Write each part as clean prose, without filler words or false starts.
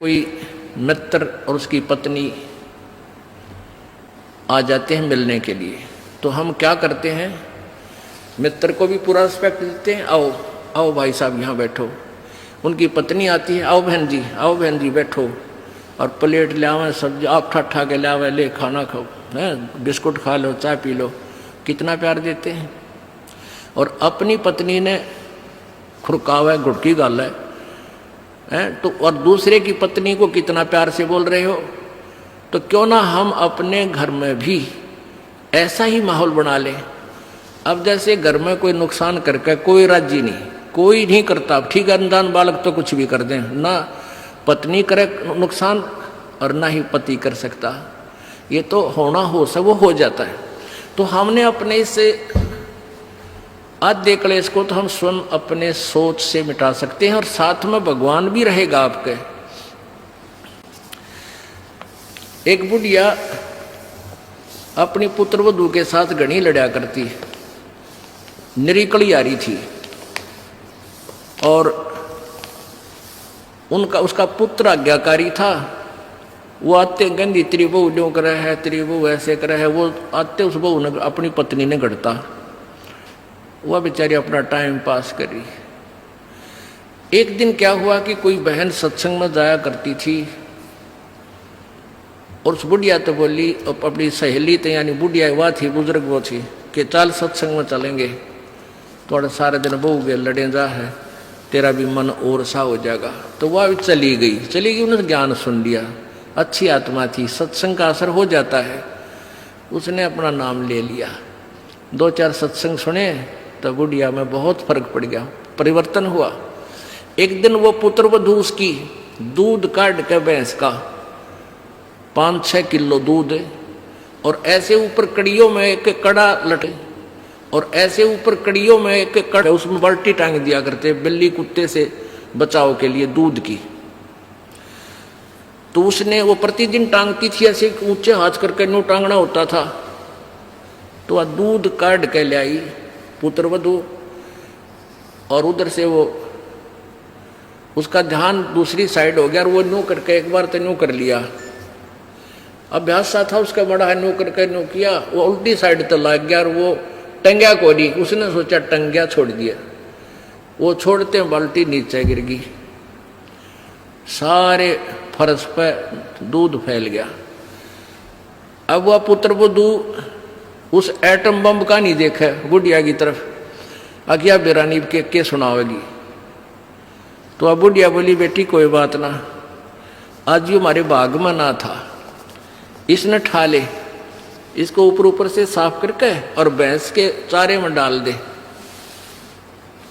कोई मित्र और उसकी पत्नी आ जाते हैं मिलने के लिए, तो हम क्या करते हैं, मित्र को भी पूरा रिस्पेक्ट देते हैं। आओ आओ भाई साहब यहाँ बैठो। उनकी पत्नी आती है, आओ बहन जी बैठो, और प्लेट ले आवे, सब्जी आप ठा के ले आवे, ले खाना खाओ, है बिस्कुट खा लो, चाय पी लो। कितना प्यार देते हैं। और अपनी पत्नी ने खुरकावा है, घुटकी गाल है तो, और दूसरे की पत्नी को कितना प्यार से बोल रहे हो। तो क्यों ना हम अपने घर में भी ऐसा ही माहौल बना लें। अब जैसे घर में कोई नुकसान करके कोई राजी नहीं, कोई नहीं करता, ठीक है, अनजान बालक तो कुछ भी कर दें, ना पत्नी करे नुकसान और ना ही पति कर सकता। ये तो होना हो सब वो हो जाता है। तो हमने अपने इससे आद्य क्लेश को तो हम स्वयं अपने सोच से मिटा सकते हैं, और साथ में भगवान भी रहेगा आपके। एक बुढ़िया अपनी पुत्रवधू के साथ घनी लड़ा करती, निरीकली आ रही थी, और उसका पुत्र आज्ञाकारी था। वो आते गंदी तेरी बहू ड्यों करे है, तेरी बहू ऐसे करे है। वो आते उस बहू ने अपनी पत्नी ने गढ़ता, वह बेचारी अपना टाइम पास करी। एक दिन क्या हुआ कि कोई बहन सत्संग में जाया करती थी, और उस बुढ़िया तो बोली अपनी सहेली तो, यानी बुढ़िया वह थी, बुजुर्ग वो थी, कि चल सत्संग में चलेंगे, थोड़ा सारे दिन बहू के लड़े जा है, तेरा भी मन और सा हो जाएगा। तो वह चली गई। उन्होंने ज्ञान सुन लिया, अच्छी आत्मा थी, सत्संग का असर हो जाता है। उसने अपना नाम ले लिया, 2-4 सत्संग सुने, तो बुढ़िया में बहुत फर्क पड़ गया, परिवर्तन हुआ। एक दिन वो पुत्रवधू उसकी दूध काट के भैंस का 5-6 किलो दूध, और ऐसे ऊपर कड़ियों में एक कड़ा लटे, और ऐसे ऊपर कड़ियों में एक कड़ा, उसमें बाल्टी टांग दिया करते बिल्ली कुत्ते से बचाव के लिए दूध की। तो उसने वो प्रतिदिन टांगती थी, ऐसे ऊंचे हाथ करके नो टांगना होता था। तो वह दूध काट के ले आई पुत्रवधू, और उधर से वो उसका ध्यान दूसरी साइड हो गया, और वो नो करके एक बार तो नो कर लिया, अभ्यास सा था उसका बड़ा है, नो करके नो किया, वो उल्टी साइड तो लग गया, और वो टंग्या को नहीं, उसने सोचा टंग्या छोड़ दिया, वो छोड़ते बाल्टी नीचे गिर गई, सारे फर्श पे दूध फैल गया। अब वह पुत्रवधू उस एटम बम का नहीं देखा बुढ़िया की तरफ, अगिया बेरानी के सुनावेगी। तो अब बुढ़िया बोली, बेटी कोई बात ना, आज ये हमारे बाग में ना था, इसने ठा ले, इसको ऊपर से साफ करके और भैंस के चारे में डाल दे,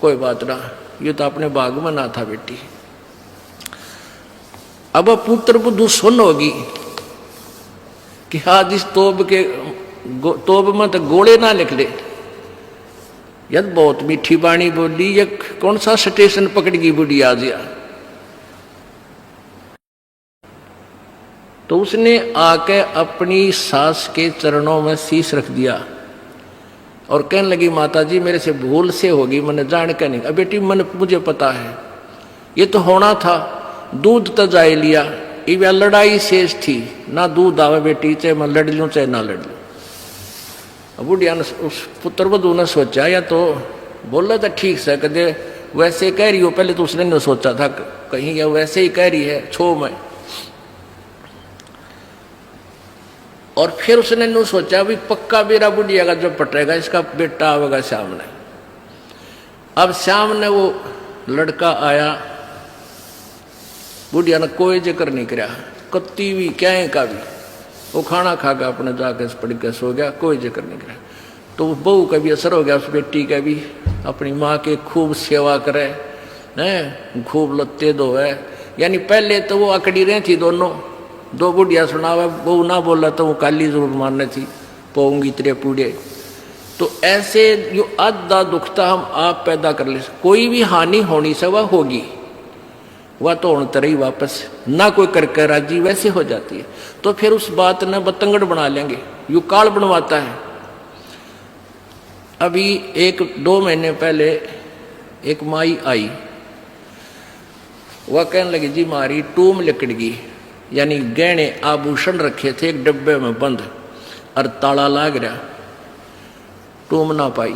कोई बात ना, ये तो अपने बाग में ना था बेटी। अब पुत्रवधू सुन होगी कि आज इस तोब में तो गोले ना लिख ले, यद बहुत मीठी बाणी बोली, ये कौन सा स्टेशन पकड़ गई बुढ़ी आज या। तो उसने आके अपनी सास के चरणों में शीश रख दिया, और कहने लगी, माता जी मेरे से भूल से होगी, मैंने जान के नहीं। अब बेटी मुझे पता है, ये तो होना था, दूध तो जाए लिया, ये लड़ाई शेष थी, ना दूध आवे बेटी, चाहे मैं लड़ लूँ चाहे ना लड़ लूँ। बुढ़िया ने, उस पुत्रवधू ने सोचा, या तो बोला था ठीक से, कदे वैसे कह रही हो, पहले तो उसने नहीं सोचा था कहीं या वैसे ही कह रही है छो में। और फिर उसने नहीं सोचा भी पक्का मेरा बुढ़िया का जो पटेगा, इसका बेटा आवेगा श्याम ने। अब श्याम ने वो लड़का आया, बुढ़िया ने कोई जिक्र नहीं कराया, कत्ती भी क्या का भी, वो खाना खा के अपने जाके पड़ के सो गया, कोई जिक्र नहीं कराया। तो बहू का भी असर हो गया, उस बेटी का भी, अपनी माँ के खूब सेवा करे हैं, खूब लत्ते धोए। यानी पहले तो वो अकड़ी रही थी दोनों, दो बुढ़िया सुनावे, बहू ना बोला तो वो काली जरूर मारने थी, पोंगी तेरे पूड़े। तो ऐसे जो आधा दुखता हम आप पैदा कर ले, कोई भी हानि होनी से वह होगी, वह तो होने तरह ही वापस ना कोई करके राजी वैसे हो जाती है। तो फिर उस बात ने बतंगड़ बना लेंगे, यू काल बनवाता है। अभी 1-2 महीने पहले एक माई आई, वह कहने लगी जी मारी टूम लिकड़ गई, यानी गहने आभूषण रखे थे एक डब्बे में बंद और ताला लाग रहा, टूम ना पाई।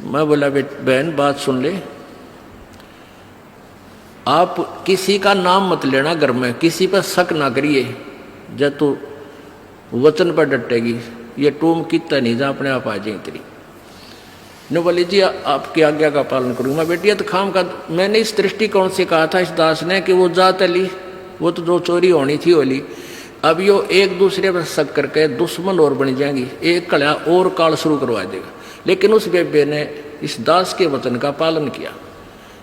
मैं बोला बहन बात सुन ले, आप किसी का नाम मत लेना घर में, किसी पर शक ना करिए, जब तो वचन पर डटेगी ये टूम कितना नहीं जा अपने आप आ जाए तेरी। ने बोले जी आपकी आज्ञा का पालन करूंगा। बेटिया तो खाम का, मैंने इस दृष्टिकोण से कहा था इस दास ने कि वो जात ली, वो तो जो चोरी होनी थी होली, अब यो एक दूसरे पर शक करके दुश्मन और बन जाएंगी, एक कड़ा और काल शुरू करवा देगा। लेकिन उस बेबे ने इस दास के वचन का पालन किया।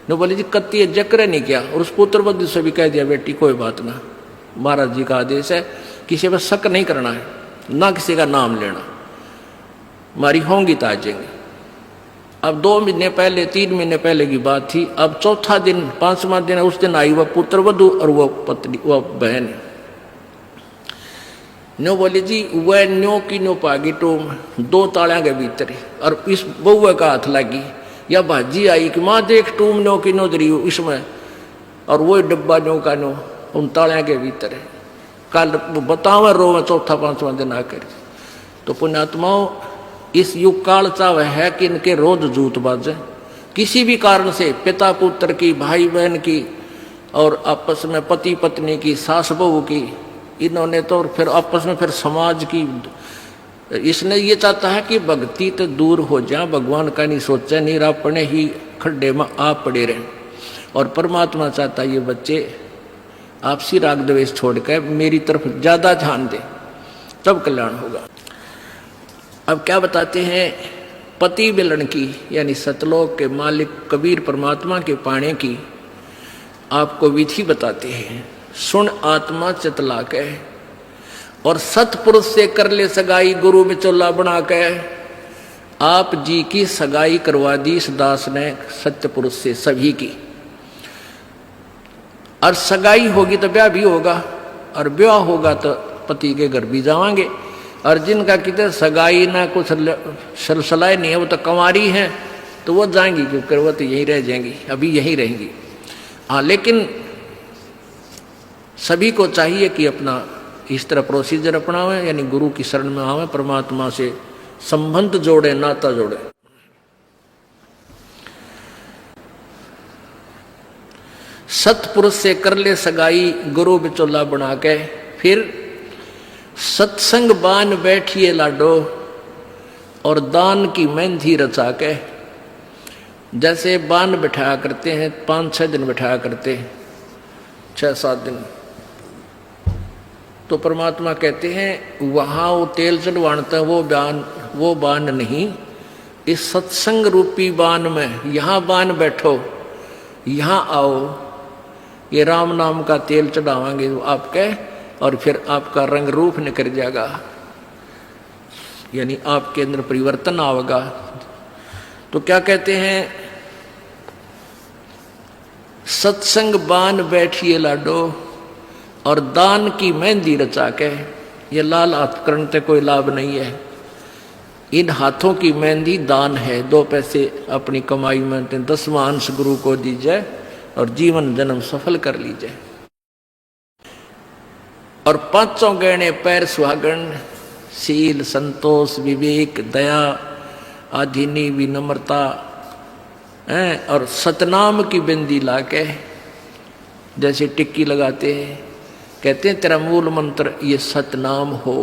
ने बोले जी कत्ती जक्र नहीं किया, और उस पुत्रवधु से भी कह दिया बेटी कोई बात ना, महाराज जी का आदेश है किसी पर शक नहीं करना है, ना किसी का नाम लेना, मारी होंगी तो आ जाएंगे। अब 2 महीने पहले 3 महीने पहले की बात थी। अब चौथा दिन 5वां दिन उस दिन आई वह पुत्रवधु और वह पत्नी वह बहन। न्यो बोली जी वह न्यो की न्यो पागी टूम 2 तालियां के भीतर, और इस बउआ का हाथ लगी, या भाजी आई कि माँ देख टूम न्यो की न्यो दरी इसमें, और वो डब्बा न्यो का न्यो उन तालियां के भीतर है। कल बताओ रो में चौथा 5वां दिन आकर। तो पुण्यात्माओं इस युग काल चाव है कि इनके रोज जूत बाजे, किसी भी कारण से पिता पुत्र की, भाई बहन की, और आपस में पति पत्नी की, सास बहू की, इन्होंने तो फिर आपस में फिर समाज की। इसने ये चाहता है कि भक्ति तो दूर हो जाए, भगवान का नहीं सोचा, नहीं अपने ही खड्डे में आप पड़े रहे। और परमात्मा चाहता है ये बच्चे आपसी राग द्वेष छोड़कर मेरी तरफ ज्यादा ध्यान दे, तब कल्याण होगा। अब क्या बताते हैं, पति मिलन की यानी सतलोक के मालिक कबीर परमात्मा के पाने की आपको विधि बताते हैं। सुन आत्मा चितला के, और सतपुरुष से कर ले सगाई गुरु बिचौला बना के। आप जी की सगाई करवा दी इस दास ने सत्य पुरुष से सभी की, और सगाई होगी तो ब्याह भी होगा, और ब्याह होगा तो पति के घर भी जावांगे। और जिनका कितने सगाई ना कुछ सलसलाए नहीं है, वो तो कंवारी हैं, तो वो जाएंगी, क्योंकि वो तो यहीं रह जाएंगी, अभी यहीं रहेंगी। हाँ, लेकिन सभी को चाहिए कि अपना इस तरह प्रोसीजर अपनावें, यानी गुरु की शरण में आवें, परमात्मा से संबंध जोड़े, नाता जोड़े। सतपुरुष से कर ले सगाई गुरु बिचौला बना के। फिर सत्संग बान बैठिए लाडो, और दान की मेहंदी रचा के। जैसे बान बिठाया करते हैं 5-6 दिन बिठाया करते, 6-7 दिन, तो परमात्मा कहते हैं वहां वो तेल चढ़वाता वो बान नहीं, इस सत्संग रूपी बान में यहां बान बैठो, यहां आओ, ये राम नाम का तेल चढ़ावांगे आपके, और फिर आपका रंग रूप निकल जाएगा, यानी आपके अंदर परिवर्तन आएगा। तो क्या कहते हैं, सत्संग बान बैठिए लाडो, और दान की मेहंदी रचा के। ये लाल हाथ करने से कोई लाभ नहीं है, इन हाथों की मेहंदी दान है। 2 पैसे अपनी कमाई में 10वां अंश गुरु को दीजिए, और जीवन जन्म सफल कर लीजिए। और 5 गहने पैर सुहागन, शील संतोष विवेक दया आधीनी विनम्रता, और सतनाम की बिंदी लाके, जैसे टिक्की लगाते हैं, कहते हैं तेरा मूल मंत्र ये सतनाम हो,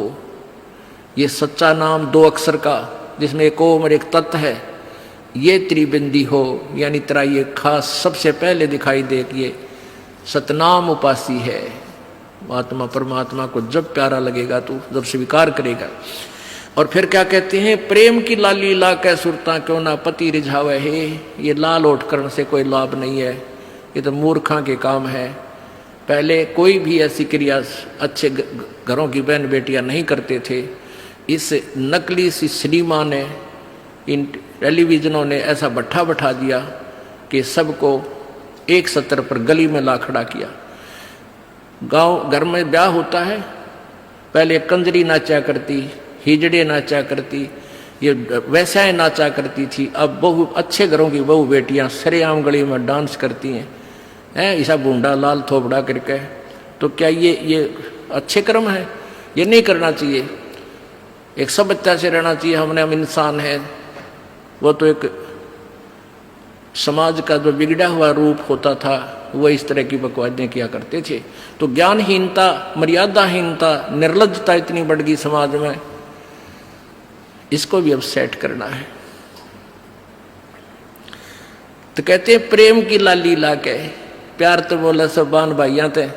ये सच्चा नाम 2 अक्षर का जिसमें एक ओम और एक तत् है, ये तेरी बिंदी हो, यानी तेरा ये खास सबसे पहले दिखाई दे कि ये सतनाम उपासी है। आत्मा परमात्मा को जब प्यारा लगेगा तो जब स्वीकार करेगा। और फिर क्या कहते हैं, प्रेम की लाली ला कै सुरता क्यों ना पति रिझावे है। ये लाल ओठ करने से कोई लाभ नहीं है, ये तो मूर्खा के काम है। पहले कोई भी ऐसी क्रिया अच्छे घरों की बहन बेटियां नहीं करते थे। इस नकली सी सिनेमा ने, इन टेलीविजनों ने ऐसा भट्ठा बैठा दिया कि सबको एक सत्र पर गली में ला खड़ा किया। गांव घर में ब्याह होता है, पहले कंजरी नाचा करती, हिजड़े नाचा करती, ये वैसाएं नाचा करती थी। अब बहु अच्छे घरों की बहू बेटियां सरेआम गली में डांस करती हैं, है, ऐसा बूंदा लाल थोपड़ा करके, तो क्या ये अच्छे कर्म है? ये नहीं करना चाहिए। एक सभ्यता से रहना चाहिए। हमने, हम इंसान है। वो तो एक समाज का जो बिगड़ा हुआ रूप होता था, वो इस तरह की बकवादें किया करते थे। तो ज्ञानहीनता, मर्यादाहीनता, निर्लज्जता इतनी बढ़ गई समाज में, इसको भी अब सेट करना है। तो कहते हैं प्रेम की लाली लाके, प्यार तो बोला सब बान भाइयां थे,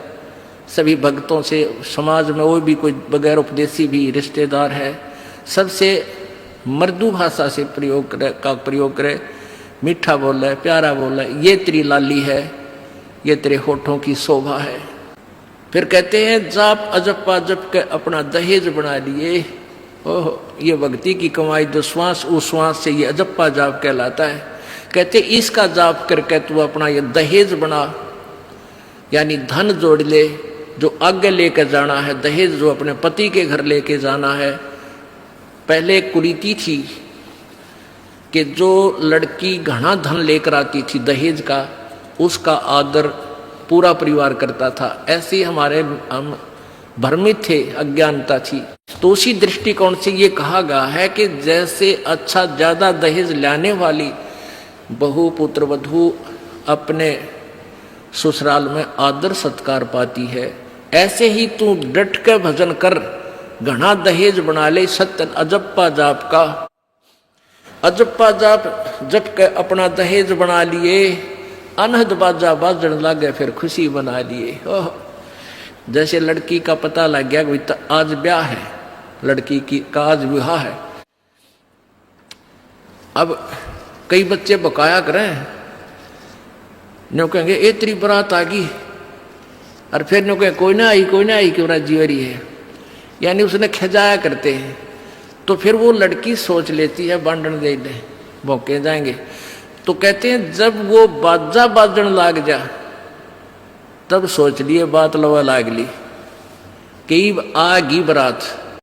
सभी भक्तों से, समाज में वो भी कोई बगैर उपदेशी भी रिश्तेदार है, सबसे मृदु भाषा से प्रयोग करे, मीठा बोला है, प्यारा बोला है, ये तेरी लाली है, ये तेरे होठों की शोभा है। फिर कहते हैं जाप अजप्पा जप के अपना दहेज बना लिए। ओह, ये भक्ति की कमाई जो श्वास उस श्वास से ये अजप्पा जाप कहलाता है। कहते इसका जाप करके तू अपना ये दहेज बना, यानी धन जोड़ ले, जो आगे लेकर जाना है, दहेज जो अपने पति के घर लेके जाना है। पहले कुरीति थी कि जो लड़की घना धन लेकर आती थी दहेज का, उसका आदर पूरा परिवार करता था। ऐसे हमारे हम भ्रमित थे, अज्ञानता थी। तो उसी दृष्टिकोण से ये कहा गया है कि जैसे अच्छा ज्यादा दहेज लाने वाली बहु पुत्र वधू अपने ससुराल में आदर सत्कार पाती है, ऐसे ही तू डट के भजन कर, घना दहेज बना ले सत्य अजप्पा जाप का। अजप्पा जाप जप के अपना दहेज बना लिए, अनहद बाजा बाजन लागे फिर खुशी बना लिए। ओह, जैसे लड़की का पता लग गया कि आज ब्याह है, लड़की की का आज विवाह है। अब कई बच्चे बकाया करें, न्यों कहेंगे ए तेरी बरात आ गई, और फिर न्यों कहें कोई ना आई क्यों ना जीवरी है, यानी उसने खजाया करते हैं। तो फिर वो लड़की सोच लेती है बांधन दे दे, भौंके जाएंगे। तो कहते हैं जब वो बाजा बाजन लाग जा, तब सोच लिए बात लवा लाग ली कि आ गई बरात।